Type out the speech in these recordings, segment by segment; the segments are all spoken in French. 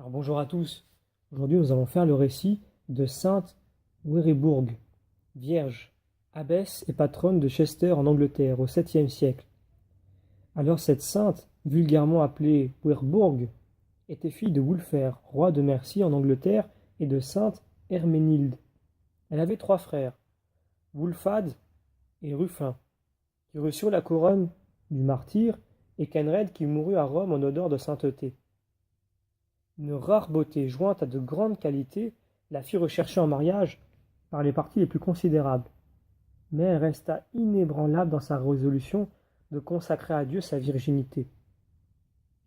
Alors bonjour à tous. Aujourd'hui, nous allons faire le récit de Sainte Wéribourg, vierge, abbesse et patronne de Chester en Angleterre au 7e siècle. Alors cette sainte, vulgairement appelée Wéribourg, était fille de Wulfer, roi de Mercie en Angleterre, et de sainte Herménilde. Elle avait 3 frères, Wulfad et Ruffin, qui reçurent la couronne du martyr, et Kenred qui mourut à Rome en odeur de sainteté. Une rare beauté jointe à de grandes qualités la fit rechercher en mariage par les parties les plus considérables, mais elle resta inébranlable dans sa résolution de consacrer à Dieu sa virginité.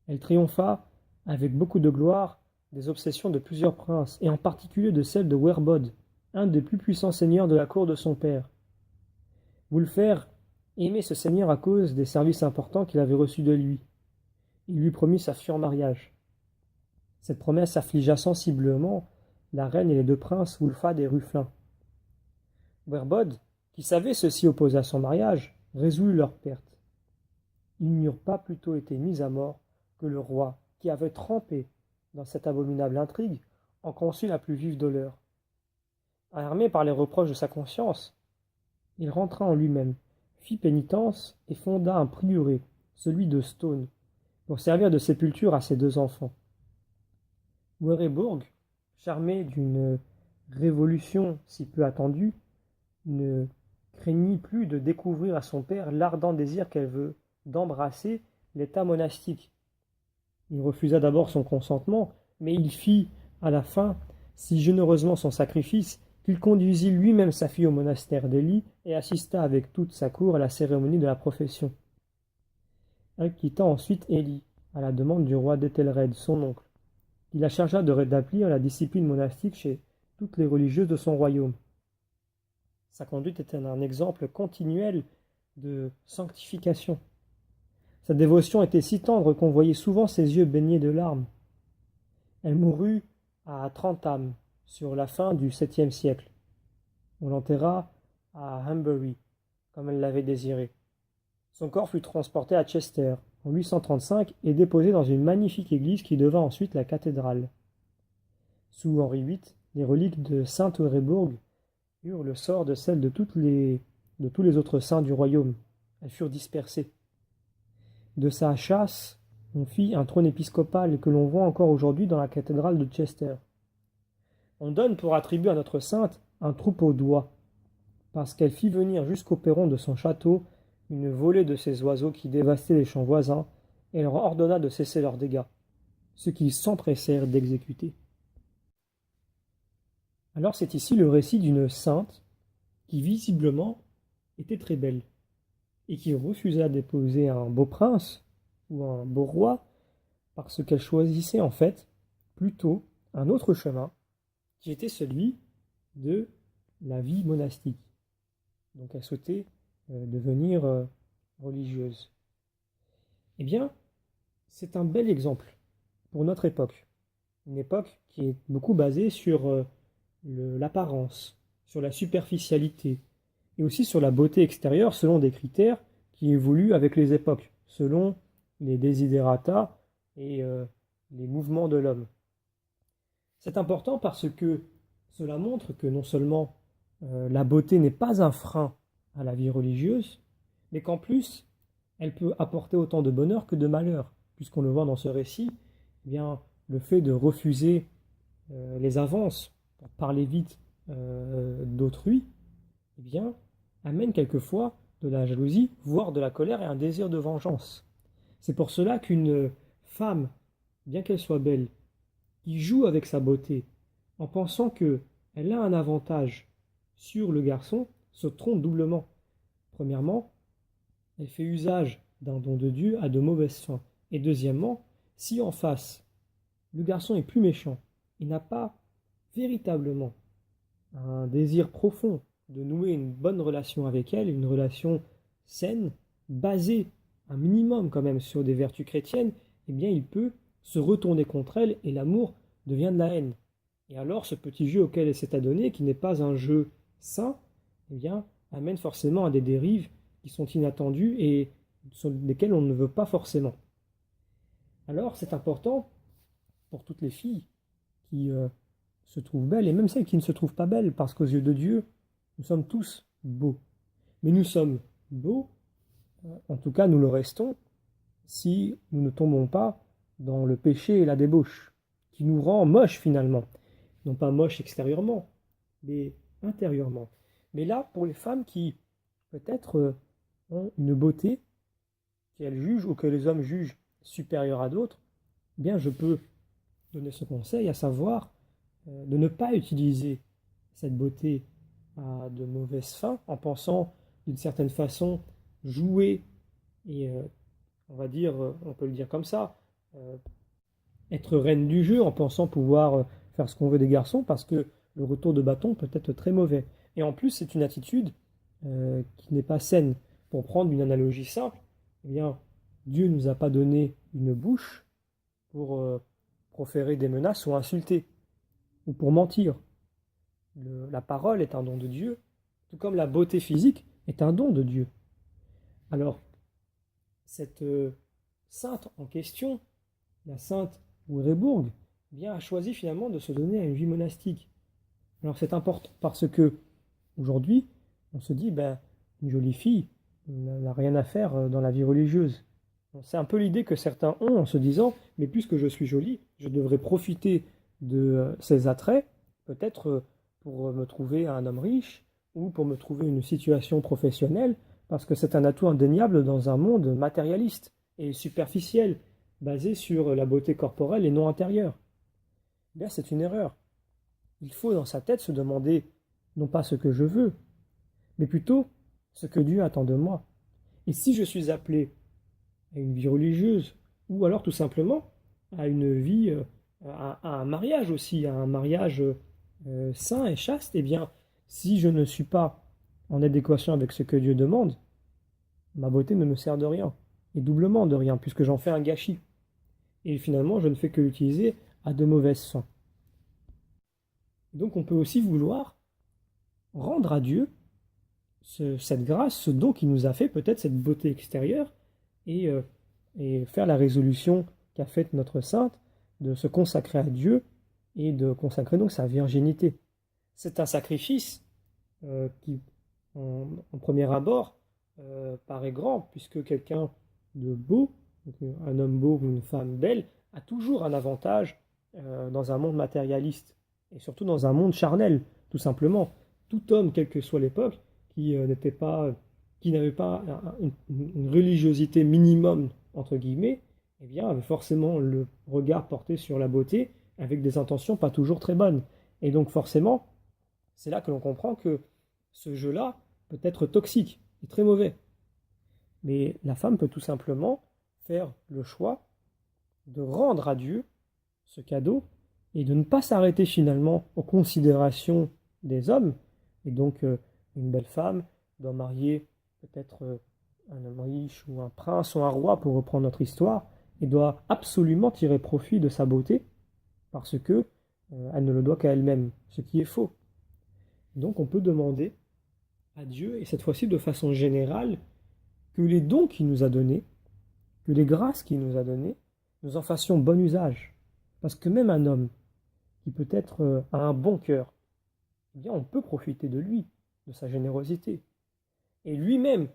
Elle triompha, avec beaucoup de gloire, des obsessions de plusieurs princes, et en particulier de celle de Werbod, un des plus puissants seigneurs de la cour de son père. Wulfer aimait ce seigneur à cause des services importants qu'il avait reçus de lui. Il lui promit sa fille en mariage. Cette promesse affligea sensiblement la reine et les 2 princes, Wulfad et Ruffin. Werbod, qui savait ceux-ci opposés à son mariage, résolut leur perte. Ils n'eurent pas plutôt été mis à mort que le roi, qui avait trempé dans cette abominable intrigue, en conçut la plus vive douleur. Alarmé par les reproches de sa conscience, il rentra en lui-même, fit pénitence et fonda un prieuré, celui de Stone, pour servir de sépulture à ses 2 enfants. Wéribourg, charmé d'une révolution si peu attendue, ne craignit plus de découvrir à son père l'ardent désir qu'elle veut d'embrasser l'état monastique. Il refusa d'abord son consentement, mais il fit, à la fin, si généreusement son sacrifice qu'il conduisit lui-même sa fille au monastère d'Ely et assista avec toute sa cour à la cérémonie de la profession. Elle quitta ensuite Ely, à la demande du roi d'Ethelred, son oncle. Il la chargea de rétablir la discipline monastique chez toutes les religieuses de son royaume. Sa conduite était un exemple continuel de sanctification. Sa dévotion était si tendre qu'on voyait souvent ses yeux baignés de larmes. Elle mourut à Trentham, sur la fin du 7e siècle. On l'enterra à Hambury, comme elle l'avait désiré. Son corps fut transporté à Chester en 835 et déposé dans une magnifique église qui devint ensuite la cathédrale. Sous Henri VIII, les reliques de sainte Wéribourg eurent le sort de celles de tous les autres saints du royaume. Elles furent dispersées. De sa châsse, on fit un trône épiscopal que l'on voit encore aujourd'hui dans la cathédrale de Chester. On donne pour attribut à notre sainte un troupeau d'oies, parce qu'elle fit venir jusqu'au perron de son château une volée de ces oiseaux qui dévastaient les champs voisins, et leur ordonna de cesser leurs dégâts, ce qu'ils s'empressèrent d'exécuter. Alors c'est ici le récit d'une sainte qui visiblement était très belle, et qui refusa d'épouser un beau prince ou un beau roi, parce qu'elle choisissait en fait plutôt un autre chemin, qui était celui de la vie monastique. Donc elle souhaitait devenir religieuse. Eh bien, c'est un bel exemple pour notre époque. Une époque qui est beaucoup basée sur l'apparence, sur la superficialité, et aussi sur la beauté extérieure selon des critères qui évoluent avec les époques, selon les desiderata et les mouvements de l'homme. C'est important parce que cela montre que non seulement la beauté n'est pas un frein à la vie religieuse, mais qu'en plus, elle peut apporter autant de bonheur que de malheur, puisqu'on le voit dans ce récit, eh bien, le fait de refuser les avances pour parler vite d'autrui, eh bien, amène quelquefois de la jalousie, voire de la colère et un désir de vengeance. C'est pour cela qu'une femme, bien qu'elle soit belle, qui joue avec sa beauté, en pensant qu'elle a un avantage sur le garçon, se trompe doublement. Premièrement, elle fait usage d'un don de Dieu à de mauvaises fins. Et deuxièmement, si en face, le garçon est plus méchant, il n'a pas véritablement un désir profond de nouer une bonne relation avec elle, une relation saine, basée un minimum quand même sur des vertus chrétiennes, eh bien il peut se retourner contre elle et l'amour devient de la haine. Et alors ce petit jeu auquel elle s'est adonnée, qui n'est pas un jeu sain, eh bien amène forcément à des dérives qui sont inattendues et sur lesquelles on ne veut pas forcément. Alors c'est important pour toutes les filles qui se trouvent belles, et même celles qui ne se trouvent pas belles, parce qu'aux yeux de Dieu, nous sommes tous beaux. Mais nous sommes beaux, en tout cas nous le restons, si nous ne tombons pas dans le péché et la débauche, qui nous rend moches finalement. Non pas moches extérieurement, mais intérieurement. Mais là, pour les femmes qui peut-être ont une beauté qu'elles jugent ou que les hommes jugent supérieure à d'autres, eh bien je peux donner ce conseil, à savoir de ne pas utiliser cette beauté à de mauvaises fins, en pensant d'une certaine façon jouer et on va dire, on peut le dire comme ça, être reine du jeu en pensant pouvoir faire ce qu'on veut des garçons parce que le retour de bâton peut être très mauvais. Et en plus, c'est une attitude qui n'est pas saine. Pour prendre une analogie simple, eh bien, Dieu ne nous a pas donné une bouche pour proférer des menaces ou insulter, ou pour mentir. La parole est un don de Dieu, tout comme la beauté physique est un don de Dieu. Alors, cette sainte en question, la sainte Wérebourg, eh bien, a choisi finalement de se donner à une vie monastique. Alors c'est important parce que aujourd'hui, on se dit, ben, une jolie fille n'a rien à faire dans la vie religieuse. C'est un peu l'idée que certains ont en se disant, mais puisque je suis jolie, je devrais profiter de ces attraits, peut-être pour me trouver un homme riche ou pour me trouver une situation professionnelle, parce que c'est un atout indéniable dans un monde matérialiste et superficiel, basé sur la beauté corporelle et non intérieure. Eh bien, c'est une erreur. Il faut dans sa tête se demander non pas ce que je veux, mais plutôt ce que Dieu attend de moi. Et si je suis appelé à une vie religieuse, ou alors tout simplement à une vie, à un mariage aussi, à un mariage saint et chaste, eh bien, si je ne suis pas en adéquation avec ce que Dieu demande, ma beauté ne me sert de rien, et doublement de rien, puisque j'en fais un gâchis. Et finalement, je ne fais que l'utiliser à de mauvaises fins. Donc on peut aussi vouloir rendre à Dieu cette grâce, ce don qu'il nous a fait, peut-être cette beauté extérieure, et, et faire la résolution qu'a faite notre sainte de se consacrer à Dieu et de consacrer donc sa virginité. C'est un sacrifice qui, en premier abord, paraît grand, puisque quelqu'un de beau, un homme beau ou une femme belle, a toujours un avantage dans un monde matérialiste, et surtout dans un monde charnel, tout simplement. Tout homme, quelle que soit l'époque, qui n'avait pas une religiosité minimum, entre guillemets, eh bien, avait forcément le regard porté sur la beauté, avec des intentions pas toujours très bonnes. Et donc forcément, c'est là que l'on comprend que ce jeu-là peut être toxique et très mauvais. Mais la femme peut tout simplement faire le choix de rendre à Dieu ce cadeau et de ne pas s'arrêter finalement aux considérations des hommes. Et donc une belle femme doit marier peut-être un homme riche ou un prince ou un roi pour reprendre notre histoire et doit absolument tirer profit de sa beauté parce que elle ne le doit qu'à elle-même, ce qui est faux. Donc on peut demander à Dieu, et cette fois-ci de façon générale, que les dons qu'il nous a donnés, que les grâces qu'il nous a données, nous en fassions bon usage. Parce que même un homme qui peut-être a un bon cœur, eh bien on peut profiter de lui, de sa générosité. Et lui-même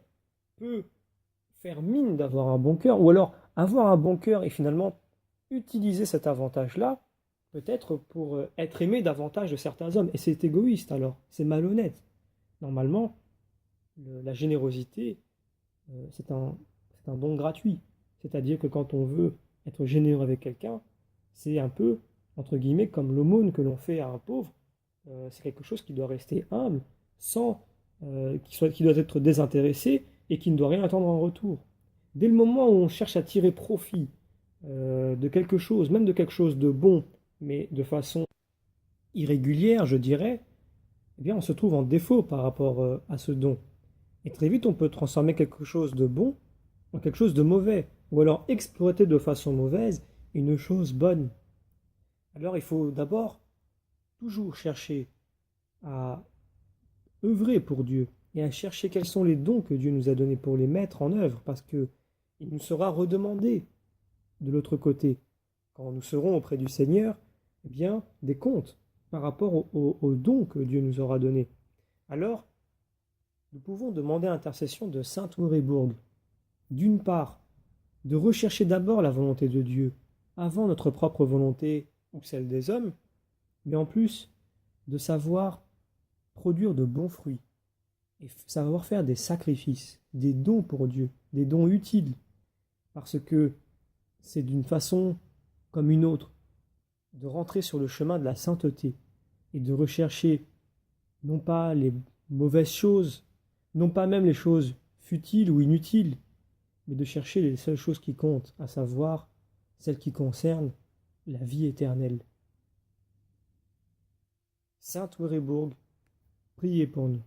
peut faire mine d'avoir un bon cœur, ou alors avoir un bon cœur et finalement utiliser cet avantage-là, peut-être pour être aimé davantage de certains hommes. Et c'est égoïste alors, c'est malhonnête. Normalement, la générosité, c'est un don gratuit. C'est-à-dire que quand on veut être généreux avec quelqu'un, c'est un peu, entre guillemets, comme l'aumône que l'on fait à un pauvre. C'est quelque chose qui doit rester humble, sans, qui doit être désintéressé et qui ne doit rien attendre en retour. Dès le moment où on cherche à tirer profit de quelque chose, même de quelque chose de bon, mais de façon irrégulière, je dirais, eh bien on se trouve en défaut par rapport à ce don. Et très vite, on peut transformer quelque chose de bon en quelque chose de mauvais, ou alors exploiter de façon mauvaise une chose bonne. Alors il faut d'abord toujours chercher à œuvrer pour Dieu et à chercher quels sont les dons que Dieu nous a donnés pour les mettre en œuvre, parce que il nous sera redemandé de l'autre côté. quand nous serons auprès du Seigneur, eh bien, des comptes par rapport aux dons que Dieu nous aura donnés. Alors, nous pouvons demander l'intercession de sainte Wérébourg, d'une part, de rechercher d'abord la volonté de Dieu, avant notre propre volonté ou celle des hommes, mais en plus, de savoir produire de bons fruits, et savoir faire des sacrifices, des dons pour Dieu, des dons utiles, parce que c'est d'une façon comme une autre de rentrer sur le chemin de la sainteté et de rechercher non pas les mauvaises choses, non pas même les choses futiles ou inutiles, mais de chercher les seules choses qui comptent, à savoir celles qui concernent la vie éternelle. Sainte Wérébourg, priez pour nous.